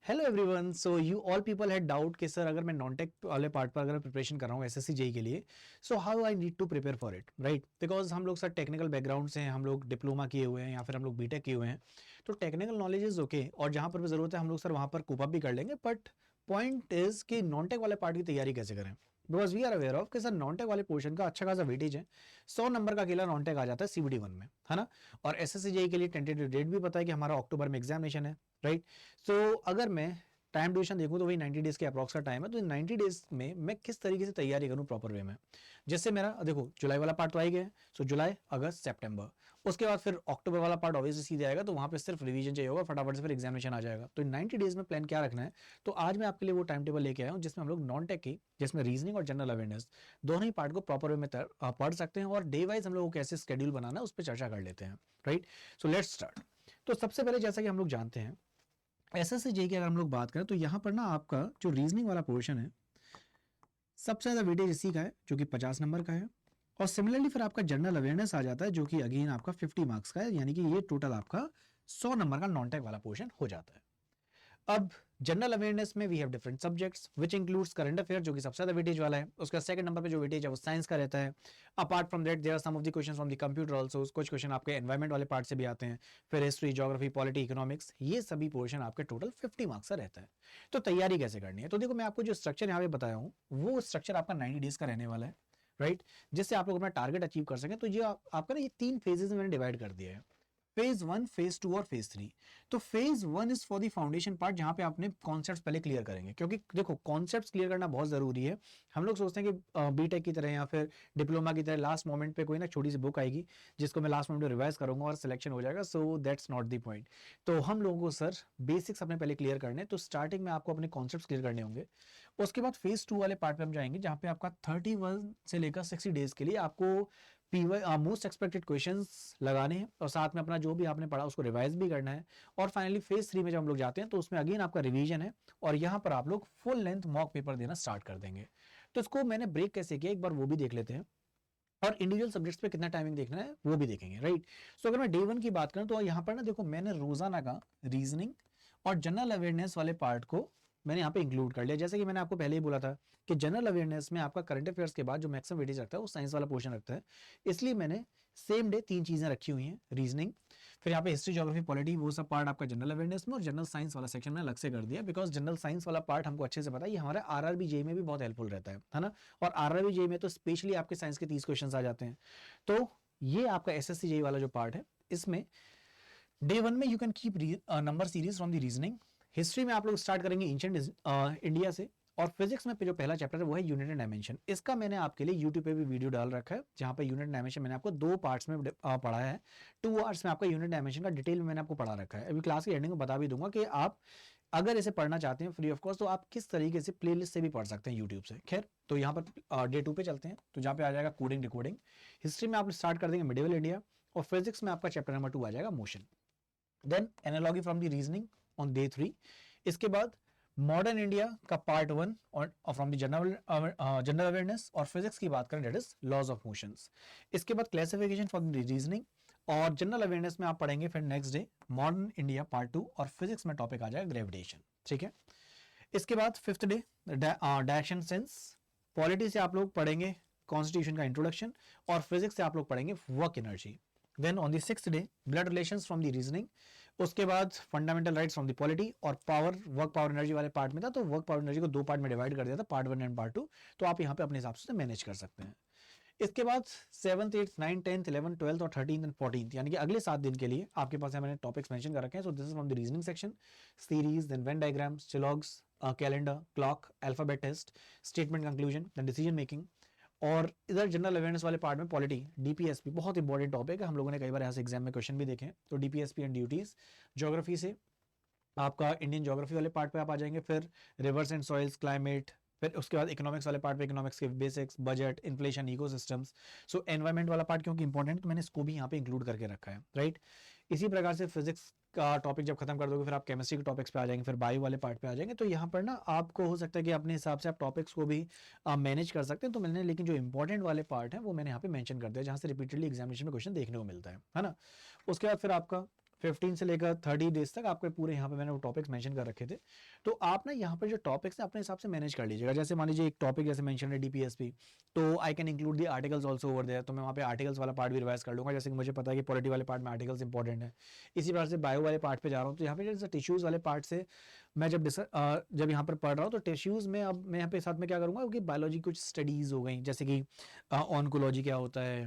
Hello everyone. So you all people had doubt कि sir अगर मैं नॉन टेक वाले पार्ट पर अगर प्रिपरेशन कर रहा हूँ एसएससी जेई के लिए, so how I need to prepare for it, right? Because हम लोग सर टेक्निकल बैकग्राउंड से हैं, हम लोग डिप्लोमा किए हुए हैं या फिर हम लोग बीटेक किए हुए हैं, तो टेक्निकल नॉलेज इज ओके और जहाँ पर भी जरूरत है हम लोग सर वहाँ पर कूप अप भी कर लेंगे। बट पॉइंट इज कि नॉन टेक वाले पार्ट की तैयारी कैसे करें, because we are aware of कि सर नॉन टेक वाले पोर्शन का अच्छा खासा वेटेज है। 100 नंबर का अकेला नॉन टेक आ जाता है सीबीडी 1 में, है ना? और एसएससी जेई के लिए टेंटेटिव डेट भी पता है कि हमारा अक्टूबर में एग्जामिनेशन है, राइट? सो अगर मैं टाइम ड्यूरेशन देखूं तो वही 90 डेज के अप्रॉक्स का टाइम है। तो इन 90 डेज में मैं किस तरीके से तैयारी करूं प्रॉपर वे में, जैसे मेरा देखो जुलाई वाला पार्ट तो आ ही गया है। सो जुलाई अगस्त सितंबर, उसके बाद फिर अक्टूबर वाला पार्ट ऑब्वियसली सीधे आएगा, तो वहां पे सिर्फ रिवीजन चाहिए होगा, फटाफट से फिर एग्जामिनेशन आ जाएगा। तो इन 90 डेज में प्लान क्या रखना है, तो आज मैं आपके लिए वो टाइम टेबल लेके आया हूँ जिसमें हम लोग नॉन टेक की, जिसमें रीजनिंग और जनरल अवेयरनेस दोनों ही पार्ट को प्रॉपर वे में पढ़ सकते हैं और डे वाइज हम लोग को कैसे स्केड्यूल बनाना है उस पर चर्चा कर लेते हैं, राइट? So let's start. तो सबसे पहले जैसा कि हम लोग जानते हैं एसएससी जेई की अगर हम लोग बात करें तो यहाँ पर ना आपका जो रीजनिंग वाला पोर्शन है सबसे ज्यादा वेटेज इसी का है जो कि 50 नंबर का है। और सिमिलरली फिर आपका जनरल अवेयरनेस आ जाता है जो कि अगेन आपका 50 मार्क्स का है, यानी कि ये टोटल आपका 100 नंबर का नॉन टेक वाला पोर्शन हो जाता है। अब जनरल अवेयरनेस में we have different subjects which includes current affair जो कि सबसे ज्यादा वेटेज वाला है। उसका सेकंड नंबर पे जो वेटेज है वो साइंस का रहता है। Apart from that there are some of the questions from the computer also, कुछ क्वेश्चन आपके एनवायरमेंट वाले पार्ट से भी आते हैं। फिर हिस्ट्री, ज्योग्राफी, पॉलिटी, इकोनॉमिक्स, ये सभी पोर्शन आपके टोटल 50 मार्क्स का रहता है। तो तैयारी कैसे करनी है, तो देखो मैं आपको जो स्ट्रक्चर यहाँ पे बताया हूँ वो स्ट्रक्चर आपका 90 डेज का रहने वाला है, राइट? जिससे आप लोग अपना टारगेट अचीव कर सकें। तो ये आपका ना ये 3 फेजेस में मैंने डिवाइड कर दिया है, फेज 1, फेज 2 और फेज 3। तो phase 1 is for the foundation part, जहां पे आपने कॉन्सेप्ट्स पहले क्लियर करेंगे, क्योंकि देखो कॉन्सेप्ट्स क्लियर करना बहुत जरूरी है। हम लोग सोचते हैं कि बीटेक की तरह या फिर डिप्लोमा की तरह लास्ट मोमेंट पे कोई ना छोटी सी बुक आएगी जिसको मैं लास्ट मोमेंट में रिवाइज करूंगा और सिलेक्शन हो जाएगा। So that's not the point. तो हम लोगों को सर बेसिक्स अपने पहले क्लियर करने, तो स्टार्टिंग में आपको अपने कॉन्सेप्ट्स क्लियर करने होंगे। उसके बाद फेज 2 वाले पार्ट पे हम जाएंगे जहां पे आपका 31 से लेकर 60 डेज के लिए आपको पीवाई मोस्ट एक्सपेक्टेड क्वेश्चंस लगाने हैं और साथ में अपना जो भी आपने पढ़ा उसको रिवाइज भी करना है। और फाइनली फेज 3 में जब हम लोग जाते हैं तो उसमें अगेन आपका रिवीजन है और यहां पर आप लोग फुल लेंथ मॉक पेपर देना स्टार्ट कर देंगे। तो इसको मैंने ब्रेक कैसे किया एक बार वो भी देख लेते हैं और इंडिविजुअल सब्जेक्ट्स पे कितना टाइमिंग देखना है वो भी देखेंगे, राइट? सो अगर मैं डे 1 की बात करूं तो यहाँ पर ना देखो मैंने रोजाना का रीजनिंग और जनरल अवेयरनेस वाले पार्ट को मैंने यहाँ पे इंक्लूड कर लिया। जैसे कि मैंने आपको पहले ही बोला था कि जनरल अवेयरनेस में आपका करंट अफेयर्स के बाद जो मैक्सिमम वेटेज रखता है वो साइंस वाला पोर्शन रखता है। इसलिए मैंने सेम डे 3 चीजें रखी हुई हैं, रीजनिंग, फिर यहाँ पे हिस्ट्री, ज्योग्राफी, पॉलिटी, वो सब पार्ट आपका जनरल अवेयरनेस में, और जनरल साइंस वाला सेक्शन में अलग से कर दिया। बिकॉज जनरल साइंस वाला पार्ट हमको अच्छे से पता है, ये हमारा आरआरबी जेई में भी बहुत हेल्पफुल रहता है ना? और आरआरबी जेई में तो स्पेशली आपके साइंस के 30 क्वेश्चन आ जाते हैं। तो ये आपका एसएससी जेई वाला जो पार्ट है, इसमें डे 1 में you can keep number series from the reasoning. History में आप लोग स्टार्ट करेंगे एंशिएंट इंडिया से, और फिजिक्स में जो पहला चैप्टर है वो है यूनिट एंड डायमेंशन। इसका मैंने आपके लिए यूट्यूब पे भी वीडियो डाल रखा है जहां पे यूनिट डायमेंशन मैंने आपको 2 पार्ट्स में पढ़ाया है। 2 आवर्स में आपका यूनिट डायमेंशन का डिटेल में मैंने आपको पढ़ा रखा है। अभी क्लास की एंडिंग में बता भी दूंगा कि आप अगर इसे पढ़ना चाहते हैं फ्री ऑफ कॉस्ट तो आप किस तरीके से प्लेलिस्ट से भी पढ़ सकते हैं यूट्यूब से। खैर, तो यहाँ पर डे 2 पे चलते हैं, तो जहाँ पे आ जाएगा कोडिंग डिकोडिंग। हिस्ट्री में आप स्टार्ट कर देंगे मिडिवल इंडिया, और फिजिक्स में आपका चैप्टर नंबर 2 आ जाएगा motion. Then analogy from the reasoning on day 3। इसके बाद मॉडर्न इंडिया का पार्ट 1 और फ्रॉम द जनरल अवेयरनेस, और फिजिक्स की बात करें that is laws of motions. इसके बाद क्लासिफिकेशन फ्रॉम द रीजनिंग, और जनरल अवेयरनेस में आप पढ़ेंगे फिर next day modern India part 2, और फिजिक्स में टॉपिक आ जाएगा ग्रेविटेशन, ठीक है? इसके बाद fifth day direction sense. Polity से आप लोग पढ़ेंगे कॉन्स्टिट्यूशन का इंट्रोडक्शन, और फिजिक्स से आप लोग पढ़ेंगे work energy. Then on the sixth day blood relations from the reasoning. उसके बाद fundamental rights from the polity, और पावर, वर्क पावर एनर्जी वाले पार्ट में था, तो वर्क पावर एनर्जी को 2 पार्ट में डिवाइड कर दिया था, पार्ट 1 एंड पार्ट 2। तो आप यहाँ पे अपने हिसाब से मैनेज कर सकते हैं। इसके बाद 7th 8th 9th 10th 11th 12th और 13th एंड 14th, यानी कि अगले 7 दिन के लिए आपके पास मैंने टॉपिक्स मेंशन कर रखे हैं। So this is from the reasoning section, series, then Venn diagrams, syllogisms, calendar, clock, alphabet test, statement conclusion, then decision making. और इधर जनरल अवेयरनेस वाले पार्ट में पॉलिटी, डीपीएसपी बहुत इंपॉर्टेंट टॉपिक है, हम लोगों ने कई बार यहाँ से एग्जाम में क्वेश्चन भी देखे हैं। तो डीपीएसपी एंड ड्यूटीज। ज्योग्राफी से आपका इंडियन ज्योग्राफी वाले पार्ट पे आप आ जाएंगे, फिर रिवर्स एंड सॉइल्स, क्लाइमेट, फिर उसके बाद इकोनॉमिक्स वाले पार्ट पे इकोनॉमिक्स के बेसिक्स, बजट, इन्फ्लेशन, इकोसिस्टम्स। सो एनवायरमेंट वाला पार्ट क्योंकि इंपॉर्टेंट है तो मैंने इसको भी यहाँ पे इंक्लूड करके रखा है, राइट? इसी प्रकार से फिजिक्स का टॉपिक जब खत्म कर दोगे फिर आप केमिस्ट्री के टॉपिक्स पे आ जाएंगे, फिर बायो वाले पार्ट पे आ जाएंगे। तो यहाँ पर ना आपको हो सकता है कि अपने हिसाब से आप टॉपिक्स को भी मैनेज कर सकते हैं। तो मैंने लेकिन जो इंपॉर्टेंट वाले पार्ट है वो मैंने यहाँ पे मेंशन कर दिया, जहाँ से रिपीटेडली एग्जामिनेशन में क्वेश्चन देखने को मिलता है ना? उसके बाद फिर आपका 15 से लेकर 30 डेज तक आपके पूरे यहाँ पे मैंने वो टॉपिक्स मेंशन कर रखे थे। तो आप ना यहाँ पर जो टॉपिक्स हैं अपने हिसाब से मैनेज कर लीजिएगा। जैसे मान लीजिए एक टॉपिक जैसे मेंशन है डीपीएसपी, तो I can include the articles also over there, तो मैं वहाँ पे आर्टिकल्स वाला पार्ट भी रिवाइज कर लूँगा। जैसे कि मुझे पता है कि पॉलिटी वाले पार्ट में आर्टिकल्स इंपॉर्टेंट है। इसी प्रकार से बायो वाले पार्ट पे जा रहा हूँ, तो यहाँ पे जैसे टिश्यूज़ वाले पार्ट से मैं जब यहाँ पर पढ़ रहा हूँ तो टिश्यूज़ में अब मैं यहाँ पे साथ में क्या करूँगा, क्योंकि बायोलॉजी कुछ स्टडीज़ हो गई, जैसे कि ऑन्कोलॉजी क्या होता है,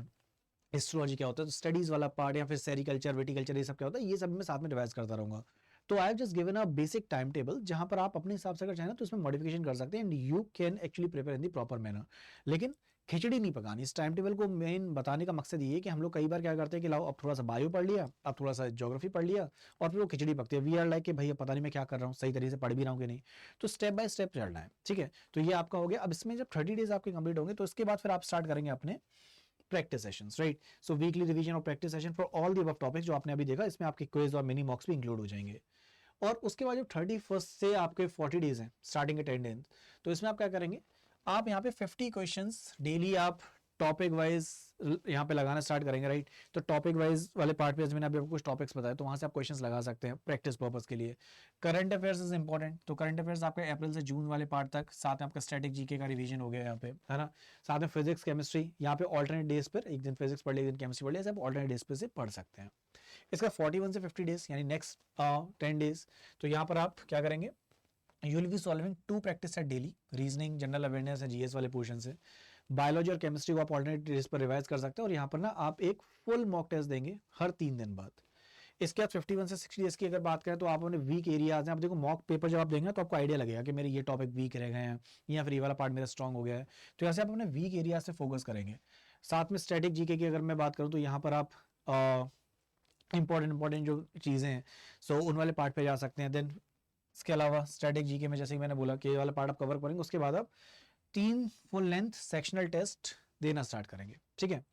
हिस्ट्रोलॉजी क्या होता है, तो स्टडीज वाला पार्ट या फिर सेरिकल्चर विटिकल्चर ये सब क्या होता है, ये सब मैं साथ में रिवाइज करता रहूंगा। तो I have just given a basic time table, जहां पर आप अपने हिसाब से अगर चाहें तो इसमें मॉडिफिकेशन कर सकते हैं and you can actually prepare in the proper manner. लेकिन खिचड़ी नहीं पकानी। इस टाइम टेबल को मेन बताने का मकसद ये है कि हम लोग कई बार क्या करते हैं कि लाओ अब थोड़ा सा बायो पढ़ लिया, अब थोड़ा सा ज्योग्राफी पढ़ लिया, और फिर वो खिचड़ी पकती है। वी आर लाइक कि भैया पता नहीं मैं क्या कर रहा हूँ, सही तरीके से पढ़ भी रहा हूँ कि नहीं। तो स्टेप बाय स्टेप चलना है, ठीक है। तो ये आपका हो गया। अब इसमें जब 30 डेज आपके कंप्लीट होंगे तो इसके बाद फिर आप स्टार्ट करेंगे अपने practice sessions, right. So weekly revision और practice session for all the above topics जो आपने अभी देखा, इसमें आपके क्विज और मिनी मॉक्स भी इंक्लूड हो जाएंगे। और उसके बाद जब 31 से आपके 40 डेज हैं स्टार्टिंग के 10 डेज, तो इसमें आप क्या करेंगे, आप यहाँ पे 50 क्वेश्चंस डेली आप टॉपिक वाइज यहाँ पे लगाना स्टार्ट करेंगे, राइट। तो टॉपिक वाइज वाले पार्ट पे मैंने अभी आपको कुछ टॉपिक्स बताया, तो वहाँ से आप क्वेश्चंस लगा सकते हैं प्रैक्टिस पर्पस के लिए। करंट अफेयर्स इज इंपॉर्टेंट, तो करंट अफेयर्स आपके अप्रैल से जून वाले पार्ट तक, साथ में आपका स्टैटिक जीके का रिवीजन हो गया यहाँ पे, है ना। साथ में फिजिक्स केमिस्ट्री यहाँ पे ऑल्टरनेट डेज पर, एक दिन फिजिक्स पढ़ लिया, एक दिन केमिस्ट्री पढ़ लिया, आप ऑल्टरनेट डेज पे से पढ़ सकते हैं। इसका 41 से 50 डेज यानी नेक्स्ट 10 डेज, तो यहाँ पर आप क्या करेंगे, you will be solving 2 practice set daily, reasoning, general awareness and GS वाले पोर्शन से। बायोलॉजी और केमिस्ट्री को आप ऑल्टरनेट डेज पर रिवाइज कर सकते हैं, और यहाँ पर ना आप एक फुल मॉक टेस्ट देंगे हर 3 दिन बाद। इसके बाद 51 से 60 डेज की अगर बात करें तो आप अपने वीक एरियाज हैं, आप देखो मॉक पेपर जब आप देंगे तो आपको आइडिया लगेगा कि मेरे ये टॉपिक वीक रह गए हैं या फिर ये वाला पार्ट मेरा स्ट्रॉन्ग हो गया है। तो यहाँ से आप अपने वीक एरिया से फोकस करेंगे। साथ में स्टैटिक जीके की अगर मैं बात करूँ तो यहाँ पर आप इंपॉर्टेंट जो चीज़ें हैं सो उन वाले पार्ट पे जा सकते हैं। देन इसके अलावा स्टैटिक जीके में जैसे कि मैंने बोला कि ये वाला पार्ट आप कवर करेंगे, उसके बाद आप 3 फुल लेंथ सेक्शनल टेस्ट देना स्टार्ट करेंगे, ठीक है।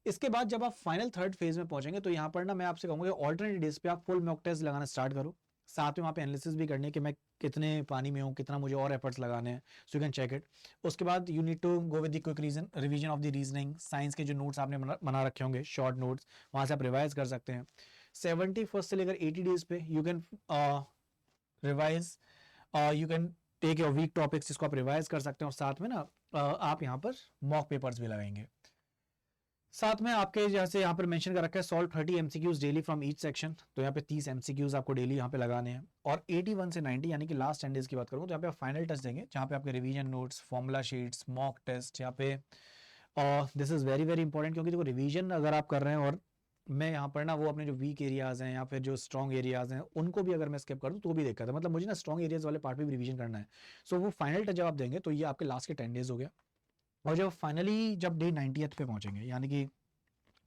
इसके बाद जब आप फाइनल थर्ड फेज में पहुंचेंगे तो यहाँ पर ना मैं आपसे कहूँगा ऑल्टरनेट डेज पे आप फुल मॉक टेस्ट लगाना स्टार्ट करो। साथ में वहाँ पे एनालिसिस भी करने कि मैं कितने पानी में हूँ, कितना मुझे और एफर्ट्स लगाने हैं, so you can check it. उसके बाद you need to go with the quick revision of the reasoning, science के जो नोट्स आपने बना रखे होंगे, शॉर्ट नोट्स, वहाँ से आप रिवाइज कर सकते हैं। 71 से लेकर 80 डेज पे you can revise, you can take your weak topics, जिसको आप रिवाइज कर सकते हैं, और साथ में ना आप यहाँ पर मॉक पेपर्स भी लगाएंगे। साथ में आपके जैसे यहाँ पर मेंशन कर रखा है solve 30 MCQs daily from each section, तो यहाँ पे 30 एमसीक्यूज आपको डेली यहाँ पे लगाने हैं। और 81 से 90 यानी कि लास्ट 10 डेज की बात करूँ तो यहाँ पे आप फाइनल टेस्ट देंगे, जहाँ पे आपके revision notes, formula sheets, mock test यहाँ पे। और this is very very important, क्योंकि देखो रिवीजन अगर आप कर रहे हैं और मैं यहाँ पर ना वो अपने जो वीक एरियाज हैं या फिर जो स्ट्रॉन्ग एरियाज हैं उनको भी अगर मैं स्किप कर दूँ तो भी दिक्कत है। मतलब मुझे ना स्ट्रॉन्ग एरियाज वाले पार्ट पे भी रिवीजन करना है। सो वो फाइनल टेस्ट जब आप देंगे तो ये आपके लास्ट के 10 डेज हो गया। और जब फाइनली जब डे 90th पे पहुंचेंगे यानी कि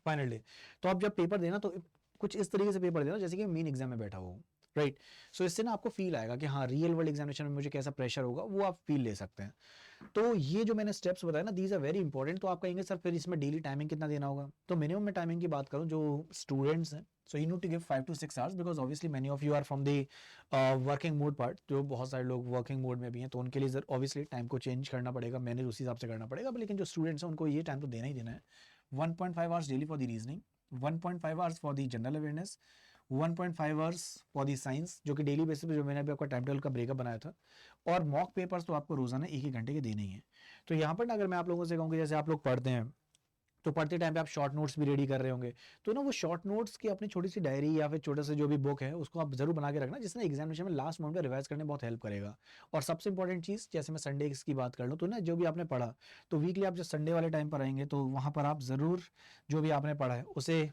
फाइनल डे, तो आप जब पेपर देना तो कुछ इस तरीके से पेपर देना जैसे कि मेन एग्जाम में बैठा हो, राइट। सो इससे ना आपको फील आएगा कि हाँ रियल वर्ल्ड एग्जामिनेशन में मुझे कैसा प्रेशर होगा, वो आप फील ले सकते हैं। तो ये जो मैंने स्टेप्स बताया ना, दीज आर वेरी इंपॉर्टेंट। तो आप कहेंगे सर फिर इसमें डेली टाइमिंग कितना देना होगा, तो मिनिमम में टाइमिंग की बात करूँ जो स्टूडेंट्स हैं, so you need to give 5 to 6 hours, because obviously many of you are from the working mode part, जो बहुत सारे लोग वर्किंग मोड में भी हैं, तो उनके लिए ऑब्वियसली टाइम को चेंज करना पड़ेगा, मैनेज उसी हिसाब से करना पड़ेगा। लेकिन जो स्टूडेंट्स हैं उनको ये टाइम तो देना ही देना है। 1.5 hours daily for the reasoning, 1.5 hours for the general awareness, 1.5 hours for the science, जो कि डेली बेसिस पे जो मैंने अभी आपका टाइम टेबल का ब्रेकअप बनाया था। और मॉक पेपर्स तो आपको रोजाना 1-1 घंटे के देने ही हैं। तो यहाँ पर ना अगर मैं आप लोगों से कहूँ कि जैसे आप लोग पढ़ते हैं तो पढ़ते टाइम पे आप शॉर्ट नोट्स भी रेडी कर रहे होंगे, तो ना वो शॉर्ट नोट्स की अपनी छोटी सी डायरी या फिर छोटे से जो भी बुक है उसको आप जरूर बना के रखना, जिससे एग्जामिनेशन में लास्ट मोमेंट पे रिवाइज करने में बहुत हेल्प करेगा। और सबसे इंपॉर्टेंट चीज़, जैसे मैं संडे की बात कर लूँ तो ना जो भी आपने पढ़ा, तो वीकली आप जब संडे वाले टाइम पर आएंगे तो वहाँ पर आप ज़रूर जो भी आपने पढ़ा है उसे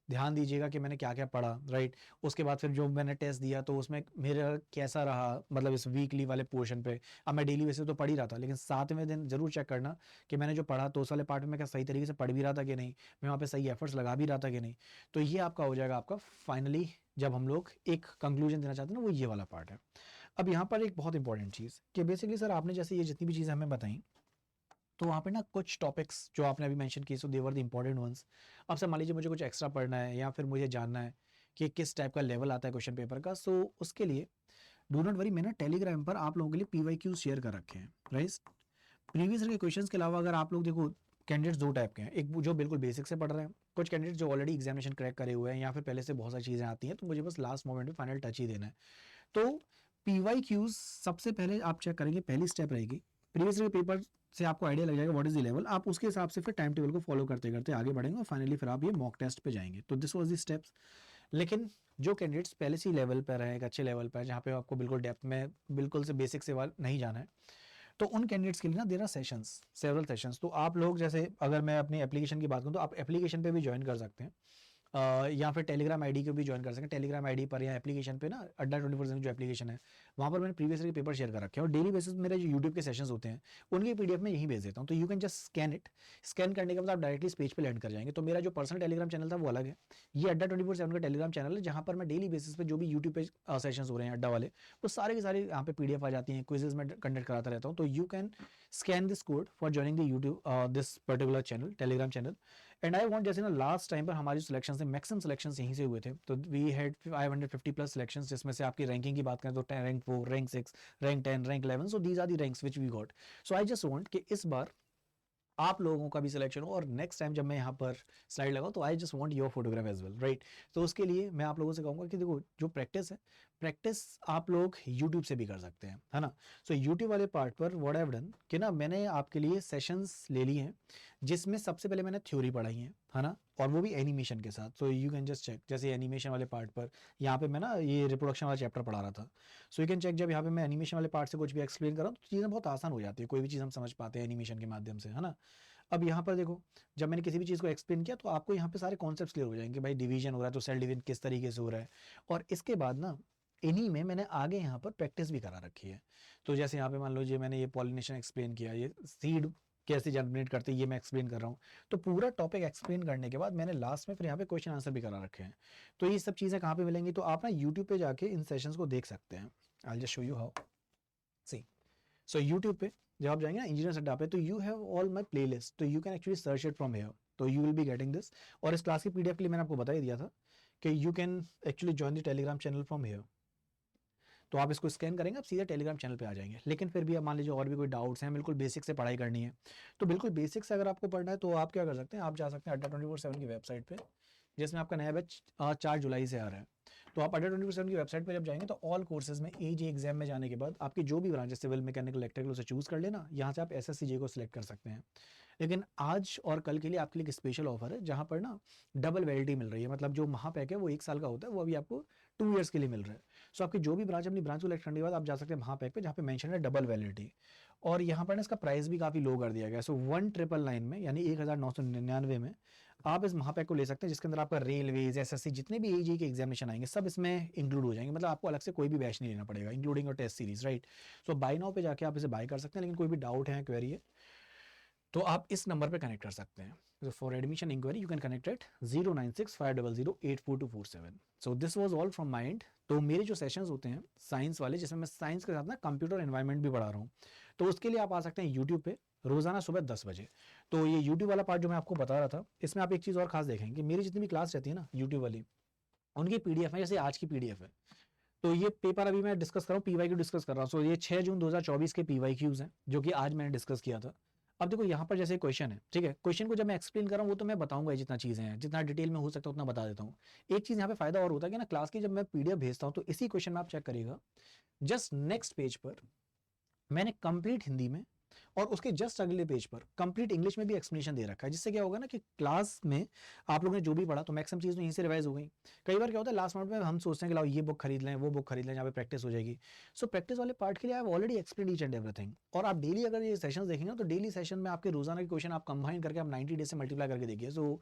ध्यान दीजिएगा कि मैंने क्या क्या पढ़ा, राइट। उसके बाद फिर जो मैंने टेस्ट दिया तो उसमें मेरा कैसा रहा, मतलब इस वीकली वाले पोर्शन पे। अब मैं डेली वैसे तो पढ़ ही रहा था, लेकिन 7वें दिन जरूर चेक करना कि मैंने जो पढ़ा तो उस वाले पार्ट में क्या सही तरीके से पढ़ भी रहा था कि नहीं, मैं वहाँ पे सही एफर्ट्स लगा भी रहा था कि नहीं। तो ये आपका हो जाएगा आपका फाइनली, जब हम लोग एक कंक्लूजन देना चाहते हैं ना, वो ये वाला पार्ट है। अब यहाँ पर एक बहुत इंपॉर्टेंट चीज़ कि बेसिकली सर आपने जैसे ये जितनी भी चीज़ें हमें बताई, तो वहाँ पे ना कुछ टॉपिक्स जो आपने अभी मेंशन किए, सो देवर द इंपॉर्टेंट वंस। अब सर मान लीजिए मुझे कुछ एक्स्ट्रा पढ़ना है या फिर मुझे जानना है कि किस टाइप का लेवल आता है क्वेश्चन पेपर का, सो उसके लिए डू नॉट वरी, मैंने टेलीग्राम पर आप लोगों के लिए PYQ शेयर कर रखे हैं, राइट। प्रीवियस के क्वेश्चंस के अलावा अगर आप लोग देखो, कैंडिडेट्स 2 टाइप के हैं, एक जो बिल्कुल बेसिक से पढ़ रहे हैं, कुछ कैंडिडेट जो ऑलरेडी एग्जामिनेशन क्रैक करे हुए हैं या फिर पहले से बहुत सारी चीज़ें आती हैं, तो मुझे बस लास्ट मोमेंट में फाइनल टच ही देना है। तो PYQs सबसे पहले आप चेक करेंगे, पहली स्टेप रहेगी प्रीवियस पेपर से आपको आइडिया लग जाएगा व्हाट इज द लेवल, आप उसके हिसाब से फिर टाइम टेबल को फॉलो करते करते आगे बढ़ेंगे और फाइनली फिर आप ये मॉक टेस्ट पे जाएंगे। तो दिस वाज द स्टेप्स। लेकिन जो कैंडिडेट्स पहले से लेवल पर हैं, एक अच्छे लेवल पर, जहाँ पे आपको बिल्कुल डेप्थ में बिल्कुल से बेसिक से नहीं जाना है, तो उन कैंडिडेट्स के लिए ना there are sessions, several sessions. तो आप लोग जैसे अगर मैं अपनी एप्लीकेशन की बात करूँ तो आप एप्लीकेशन पे भी ज्वाइन कर सकते हैं, या फिर टेलीग्राम आईडी को भी ज्वाइन कर सकते हैं। टेलीग्राम आईडी पर या एप्लीकेशन पे ना अड्डा 24/7 जो एप्लीकेशन है वहाँ पर मैंने प्रीवियसली पेपर शेयर कर रखे हैं और डेली बेसिस मेरे जो यूट्यूब के सेशंस होते हैं उनकी PDF में यहीं भेज देता हूँ। तो you can just scan it, scan करने के बाद आप डायरेक्टली इस पेज पे लैंड कर जाएंगे। तो मेरा जो पर्सनल टेलीग्राम चैनल था वो अलग है, ये अड्डा 24/7 का टेलीग्राम चैनल है जहाँ पर मैं डेली बेसिस पे जो भी यूट्यूब पे सेशंस हो रहे हैं अड्डा वाले, वो सारे के सारे यहाँ पे PDF आ जाती हैं, क्विजेज में कंडक्ट कराता रहता हूँ। तो you can scan this code for joining the YouTube this particular channel, Telegram channel. And I want, जैसे ना लास्ट टाइम पर हमारी सिलेक्शन से मैक्सिमम सिलेक्शन यहीं से हुए थे, तो वी हैड 550+ सिलेक्शन, जिसमें से आपकी रैंकिंग की बात करें तो rank 4, rank 6, rank 10, rank 11, so these are the ranks which we got. So I just want कि इस बार आप लोगों का भी सिलेक्शन हो और नेक्स्ट टाइम जब मैं यहाँ पर स्लाइड लगाऊं तो I just want your photograph as well, right. तो उसके लिए मैं आप लोगों से कहूँगा कि देखो जो प्रैक्टिस है, प्रैक्टिस आप लोग यूट्यूब से भी कर सकते हैं, है ना। सो यूट्यूब वाले पार्ट पर व्हाट आई हैव डन कि ना मैंने आपके लिए सेशंस ले लिए हैं जिसमें सबसे पहले मैंने थ्योरी पढ़ाई है ना, और वो भी एनिमेशन के साथ। So you can just check, जैसे एनिमेशन वाले पार्ट पर यहाँ पे मैं ना ये रिप्रोडक्शन वाला चैप्टर पढ़ा रहा था। सो यू कैन चेक, जब यहाँ पे मैं एनिमेशन वाले पार्ट से कुछ भी एक्सप्लेन कर रहा हूँ तो चीज़ें बहुत आसान हो जाती है, कोई भी चीज़ हम समझ पाते हैं एनिमेशन के माध्यम से, है ना। अब यहाँ पर देखो, जब मैंने किसी भी चीज़ को एक्सप्लेन किया तो आपको यहाँ पे सारे कॉन्सेप्ट्स क्लियर हो जाएंगे, भाई डिवीजन हो रहा है तो सेल डिवीजन किस तरीके से हो रहा है। और इसके बाद ना इन्हीं में मैंने आगे यहाँ पर प्रैक्टिस भी करा रखी है। तो जैसे यहाँ पे मान लो जी मैंने ये पॉलिनेशन एक्सप्लेन किया, ये सीड कैसे जनरेट करते हैं ये मैं एक्सप्लेन कर रहा हूँ। तो पूरा टॉपिक एक्सप्लेन करने के बाद मैंने लास्ट में फिर यहाँ पे क्वेश्चन आंसर भी करा रखे हैं। तो ये सब चीज़ें कहाँ पे मिलेंगी, तो आप ना यूट्यूब पे जाके इन सेशंस को देख सकते हैं। I just show you how. See, so YouTube पे जब आप जाएंगे ना इंजीनियर्स अड्डा पे, तो you have all my playlist, तो you can actually search it from here, तो you will be getting this. और इस क्लास की PDF के लिए मैंने आपको बता ही दिया था कि you can actually join the Telegram channel from here. तो आप इसको स्कैन करेंगे आप सीधे टेलीग्राम चैनल पे आ जाएंगे। लेकिन फिर भी आप मान लीजिए और भी कोई डाउट्स हैं, बिल्कुल बेसिक से पढ़ाई करनी है, तो बिल्कुल बेसिक से अगर आपको पढ़ना है तो आप क्या कर सकते हैं, आप जा सकते हैं अड्डा 24/7 की वेबसाइट पे, जिसमें आपका नया बैच 4 जुलाई से आ रहा है। तो आप अड्डा 24/7 की वेबसाइट पर जब जाएंगे तो ऑल कोर्सेज में AG एग्जाम में जाने के बाद आपकी जो भी ब्रांच है, सिविल, मैकेनिकल, इलेक्ट्रिकल, उसे चूज कर लेना। यहाँ से आप SSCJ को सिलेक्ट कर सकते हैं। लेकिन आज और कल के लिए आपके लिए एक स्पेशल ऑफर है जहाँ पर ना डबल वैलिडिटी मिल रही है, मतलब जो महापैक है वो 1 साल का होता है, वो अभी आपको 2 ईयर्स के लिए मिल रहा है। सो आपकी जो भी ब्रांच, अपनी ब्रांच को सिलेक्ट करने के बाद आप जा सकते हैं महापैक पे, जहाँ पे मेंशन है डबल वैलिडिटी। और यहाँ पर ना इसका प्राइस भी काफ़ी लो कर दिया गया। सो 1999 में, यानी 1999 में आप इस महापैक को ले सकते हैं, जिसके अंदर आपका रेलवेज, SSC, जितने भी AG के एग्जामिनेशन आएंगे सब इसमें इंक्लूड हो जाएंगे। मतलब आपको अलग से कोई भी बैच नहीं लेना पड़ेगा, इंक्लूडिंग और टेस्ट सीरीज, राइट। सो बाय नाउ पे जाके आप इसे बाय कर सकते हैं। लेकिन कोई भी डाउट है, क्वेरी है, तो आप इस नंबर पे कनेक्ट कर सकते हैं। So for admission inquiry you can connect at 09650084247। So this was all from my end। तो मेरे जो सेशंस होते हैं साइंस वाले, जिसमें मैं साइंस के साथ ना कंप्यूटर एनवायरनमेंट भी पढ़ा रहा हूँ, तो उसके लिए आप आ सकते हैं यूट्यूब पे रोजाना सुबह 10 बजे। तो ये यूट्यूब वाला पार्ट जो मैं आपको बता रहा था, इसमें आप एक चीज़ और खास देखेंगे कि मेरी जितनी भी क्लास रहती है ना यूट्यूब वाली, उनकी PDF है, जैसे आज की PDF है। तो ये पेपर अभी मैं डिस्कस कर रहा हूँ, PYQ डिस्कस कर रहा हूँ। सो ये 6 जून 2024 के PYQs हैं, जो कि आज मैंने डिस्कस किया था। अब देखो यहाँ पर जैसे क्वेश्चन है, ठीक है, क्वेश्चन को जब मैं एक्सप्लेन कर रहा हूँ वो तो मैं बताऊंगा जितना चीज़ें हैं, जितना डिटेल में हो सकता है उतना बता देता हूँ। एक चीज़ यहाँ पे फायदा और होता है कि ना क्लास की जब मैं PDF भेजता हूँ तो इसी क्वेश्चन में आप चेक करिएगा, जस्ट नेक्स्ट पेज पर मैंने कंप्लीट हिंदी में और उसके जस्ट अगले पेज पर कंप्लीट इंग्लिश में भी एक्सप्लेनेशन दे रखा है, जिससे क्या होगा ना कि क्लास में आप लोगों ने जो भी पढ़ा तो मैक्सिमम चीज़ तो यहीं से रिवाइज हो गई। कई बार क्या होता है लास्ट मिनट में हम सोचते हैं कि लाओ ये बुक खरीद लें, वो बुक खरीद लें, जहाँ पे प्रैक्टिस हो जाएगी। सो प्रैक्टिस वाले पार्ट के लिए I already explain each and everything. और आप डेली अगर ये सेशन देखेंगे तो डेली सेशन में आपके रोजाना के क्वेश्चन आप कंबाइन करके आप 90 डेज से मल्टीप्लाई करके देखिए। सो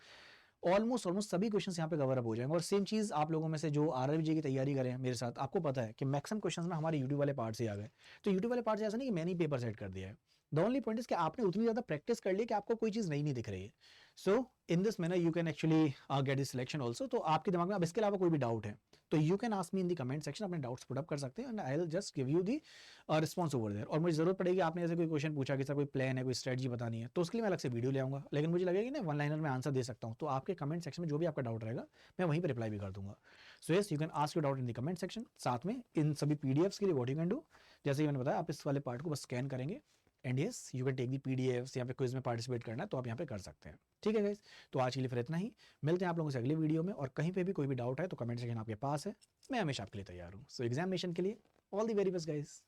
ऑलमोस्ट सभी क्वेश्चन यहाँ पे कवर अप हो जाएंगे। और सेम चीज़ आप लोगों में से जो RRBJ की तैयारी करें मेरे साथ, आपको पता है कि मैक्सिमम क्वेश्चन ना हमारे यूट्यूब वाले पार्ट से आ गए। तो यूट्यूब वाले पार्ट से ऐसा नहीं कि मैंने ही पेपर सेट कर दिया है, द ओनली पॉइंट इज कि आपने उतनी ज़्यादा प्रैक्टिस कर ली कि आपको कोई चीज़ नहीं दिख रही है। So in this manner you can actually get this selection also. तो आपके दिमाग में अब इसके अलावा कोई भी डाउट है तो you can ask me in the comment section, अपने डाउट्स पुट अप कर सकते हैं and I will just give you the response over there. और मुझे जरूरत पड़ेगी, आपने ऐसे कोई क्वेश्चन पूछा कि सर कोई प्लान है, कोई स्ट्रेटजी बतानी है, तो उसके लिए मैं अलग से वीडियो ले आऊँगा। लेकिन मुझे लगेगा कि ना 1 लाइनर में आंसर दे सकता हूँ, तो आपके कमेंट सेक्शन में जो भी आपका डाउट रहेगा मैं वहीं पर रिप्लाई भी कर दूंगा। So yes, you can ask your doubt in the comment section. साथ में इन सभी PDFs के लिए व्हाट यू कैन डू, जैसे ही मैंने बताया, आप इस वाले पार्ट को बस स्कैन करेंगे and yes you can take the PDFs या फिर क्विज में पार्टिसिपेट करना है तो आप यहाँ पे कर सकते हैं। ठीक है गाइस, तो आज के लिए फिर इतना ही, मिलते हैं आप लोगों से अगले वीडियो में, और कहीं पे भी कोई भी डाउट है तो कमेंट सेक्शन आपके पास है, मैं हमेशा आपके लिए तैयार हूँ। सो एग्जामिनेशन के लिए all the very best guys.